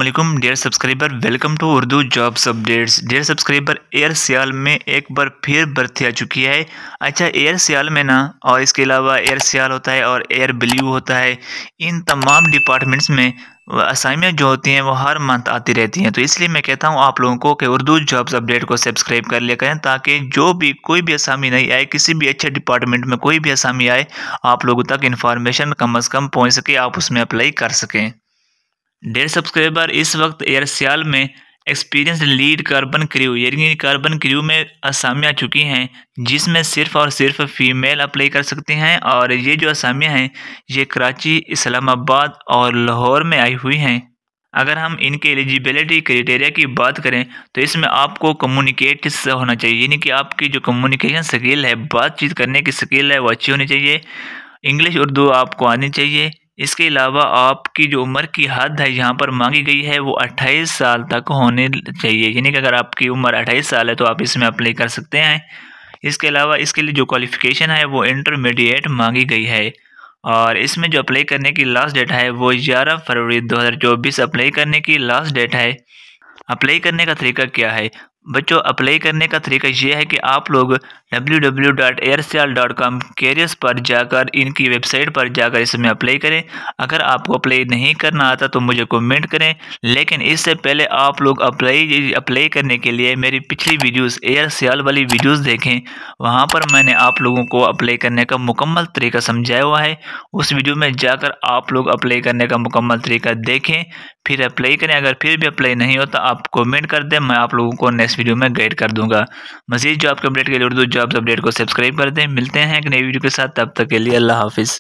अस्सलामुअलैकुम dear subscriber, welcome to Urdu jobs updates. Dear subscriber, Air Sial में एक बार फिर भर्ती आ चुकी है। अच्छा, एयर सियाल में ना, और इसके अलावा एयर सियाल होता है और एयर ब्लू होता है। इन तमाम डिपार्टमेंट्स में असाइनमेंट जो होती हैं वो हर मंथ आती रहती हैं। तो इसलिए मैं कहता हूँ आप लोगों को कि उर्दू जॉब्स अपडेट को सब्सक्राइब कर लिया करें, ताकि जो भी कोई भी असामी नहीं आए, किसी भी अच्छे डिपार्टमेंट में कोई भी असामी आए, आप लोगों तक इन्फॉर्मेशन कम अज़ कम पहुँच सके, आप उसमें अप्लाई कर सकें। डेढ़ सब्सक्राइबर, इस वक्त एयर सियाल में एक्सपीरियंस लीड कार्बन क्रू यानी कार्बन क्रू में असामियाँ आ चुकी हैं, जिसमें सिर्फ़ और सिर्फ फ़ीमेल अप्लाई कर सकती हैं। और ये जो असामियाँ हैं ये कराची, इस्लामाबाद और लाहौर में आई हुई हैं। अगर हम इनके एलिजिबिलिटी क्राइटेरिया की बात करें तो इसमें आपको कम्युनिकेट होना चाहिए, यानी कि आपकी जो कम्युनिकेशन स्किल है, बातचीत करने की स्किल है, वो अच्छी होनी चाहिए। इंग्लिश उर्दू आपको आनी चाहिए। इसके अलावा आपकी जो उम्र की हद है यहाँ पर मांगी गई है वो 28 साल तक होने चाहिए, यानी कि अगर आपकी उम्र 28 साल है तो आप इसमें अप्लाई कर सकते हैं। इसके अलावा इसके लिए जो क्वालिफ़िकेशन है वो इंटरमीडिएट मांगी गई है। और इसमें जो अप्लाई करने की लास्ट डेट है वो 11 फरवरी 2024 अप्लाई करने की लास्ट डेट है। अप्लाई करने का तरीका क्या है बच्चों? अप्लाई करने का तरीका ये है कि आप लोग www.airsial.com कैरियर्स पर जाकर, इनकी वेबसाइट पर जाकर इसमें अप्लाई करें। अगर आपको अप्लाई नहीं करना आता तो मुझे कमेंट करें, लेकिन इससे पहले आप लोग अप्लाई करने के लिए मेरी पिछली वीडियोस, एयर सियाल वाली वीडियोस देखें। वहां पर मैंने आप लोगों को अप्लाई करने का मुकम्मल तरीका समझाया हुआ है। उस वीडियो में जाकर आप लोग अप्लाई करने का मुकम्मल तरीका देखें, फिर अप्लाई करें। अगर फिर भी अप्लाई नहीं होता आप कमेंट कर दें, मैं आप लोगों को नेक्स्ट वीडियो में गाइड कर दूंगा। मज़ीद जॉब अपडेट के लिए उर्दू जॉब्स अपडेट को सब्सक्राइब कर दें। मिलते हैं एक नई वीडियो के साथ, तब तक के लिए अल्लाह हाफिज़।